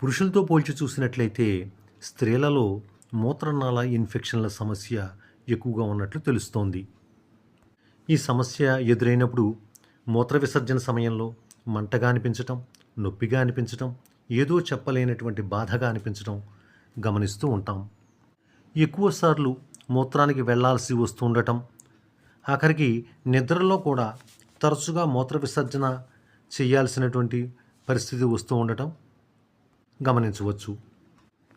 పురుషులతో పోల్చి చూసినట్లయితే స్త్రీలలో మూత్రనాళ ఇన్ఫెక్షన్ల సమస్య ఎక్కువగా ఉన్నట్లు తెలుస్తోంది. ఈ సమస్య ఎదురైనప్పుడు మూత్ర విసర్జన సమయంలో మంటగా అనిపించటం, నొప్పిగా అనిపించటం, ఏదో చెప్పలేనటువంటి బాధగా అనిపించటం గమనిస్తూ ఉంటాం. ఎక్కువసార్లు మూత్రానికి వెళ్లాల్సి వస్తుండటం, ఆఖరికి నిద్రలో కూడా తరచుగా మూత్ర విసర్జన చేయాల్సినటువంటి పరిస్థితి వస్తూ ఉండటం గమనించవచ్చు.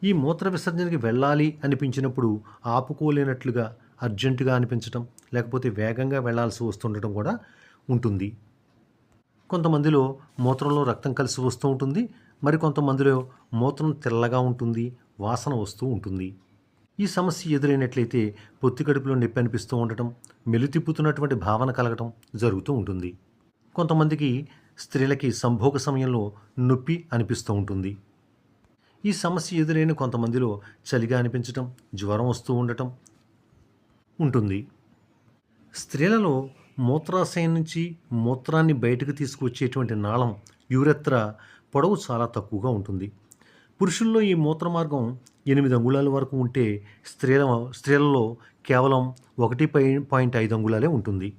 ఈ మూత్ర విసర్జనకి వెళ్ళాలి అనిపించినప్పుడు ఆపుకోలేనట్లుగా అర్జెంటుగా అనిపించటం, లేకపోతే వేగంగా వెళ్లాల్సి వస్తుండటం కూడా ఉంటుంది. కొంతమందిలో మూత్రంలో రక్తం కలిసి వస్తూ ఉంటుంది, మరికొంతమందిలో మూత్రం తెల్లగా ఉంటుంది, వాసన వస్తూ ఉంటుంది. ఈ సమస్య ఎదురైనట్లయితే పొత్తి కడుపులో నొప్పి అనిపిస్తూ ఉండటం, మెలితిప్పుతున్నటువంటి భావన కలగటం జరుగుతూ ఉంటుంది. కొంతమందికి స్త్రీలకి సంభోగ సమయంలో నొప్పి అనిపిస్తూ ఉంటుంది. ఈ సమస్య ఎదురైన కొంతమందిలో చలిగా అనిపించటం, జ్వరం వస్తూ ఉండటం ఉంటుంది. స్త్రీలలో మూత్రాశయం నుంచి మూత్రాన్ని బయటకు తీసుకువచ్చేటువంటి నాళం యూరెత్ర పొడవు చాలా తక్కువగా ఉంటుంది. పురుషుల్లో ఈ మూత్ర మార్గం 8 అంగుళాల వరకు ఉంటే స్త్రీలలో కేవలం 1.5 అంగుళాలే ఉంటుంది.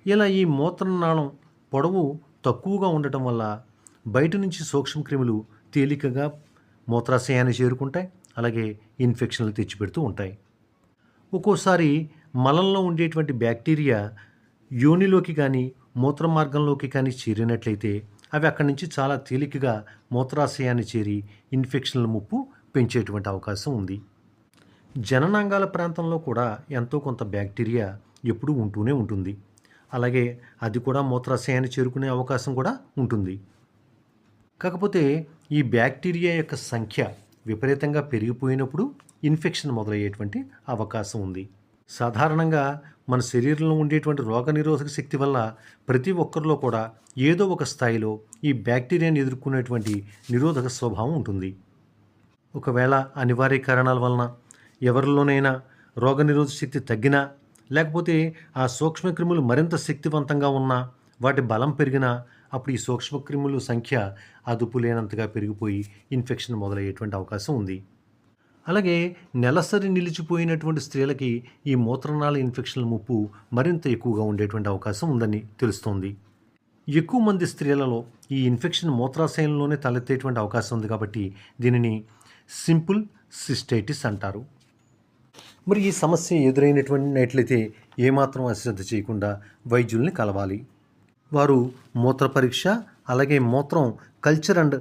ఇలా ఈ మూత్రనాళం పొడవు తక్కువగా ఉండటం వల్ల బయట నుంచి సూక్ష్మక్రిములు తేలికగా మూత్రాశయాన్ని చేరుకుంటాయి, అలాగే ఇన్ఫెక్షన్లు తెచ్చిపెడుతూ ఉంటాయి. ఒక్కోసారి మలంలో ఉండేటువంటి బ్యాక్టీరియా యోనిలోకి కానీ మూత్ర మార్గంలోకి కానీ చేరినట్లయితే అవి అక్కడి నుంచి చాలా తేలికగా మూత్రాశయాన్ని చేరి ఇన్ఫెక్షన్ల ముప్పు పెంచేటువంటి అవకాశం ఉంది. జననాంగాల ప్రాంతంలో కూడా ఎంతో కొంత బ్యాక్టీరియా ఎప్పుడూ ఉంటూనే ఉంటుంది. అలాగే అది కూడా మూత్రాశయాన్ని చేరుకునే అవకాశం కూడా ఉంటుంది. కాకపోతే ఈ బ్యాక్టీరియా యొక్క సంఖ్య విపరీతంగా పెరిగిపోయినప్పుడు ఇన్ఫెక్షన్ మొదలయ్యేటువంటి అవకాశం ఉంది. సాధారణంగా మన శరీరంలో ఉండేటువంటి రోగనిరోధక శక్తి వల్ల ప్రతి ఒక్కరిలో కూడా ఏదో ఒక స్థాయిలో ఈ బ్యాక్టీరియాని ఎదుర్కొనేటువంటి నిరోధక స్వభావం ఉంటుంది. ఒకవేళ అనివార్య కారణాల వలన ఎవరిలోనైనా రోగనిరోధక శక్తి తగ్గినా, లేకపోతే ఆ సూక్ష్మక్రిములు మరింత శక్తివంతంగా ఉన్నా, వాటి బలం పెరిగినా అప్పుడు ఈ సూక్ష్మక్రిముల సంఖ్య అదుపు లేనంతగా పెరిగిపోయి ఇన్ఫెక్షన్ మొదలయ్యేటువంటి అవకాశం ఉంది. అలాగే నెలసరి నిలిచిపోయినటువంటి స్త్రీలకి ఈ మూత్రనాళ ఇన్ఫెక్షన్ల ముప్పు మరింత ఎక్కువగా ఉండేటువంటి అవకాశం ఉందని తెలుస్తోంది. ఎక్కువ మంది స్త్రీలలో ఈ ఇన్ఫెక్షన్ మూత్రాశయంలోనే తలెత్తేటువంటి అవకాశం ఉంది కాబట్టి దీనిని సింపుల్ సిస్టైటిస్ అంటారు. మరి ఈ సమస్య ఎదురైనట్లయితే ఏమాత్రం అశ్రద్ధ చేయకుండా వైద్యుల్ని కలవాలి. వారు మూత్ర పరీక్ష, అలాగే మూత్రం కల్చర్ అండ్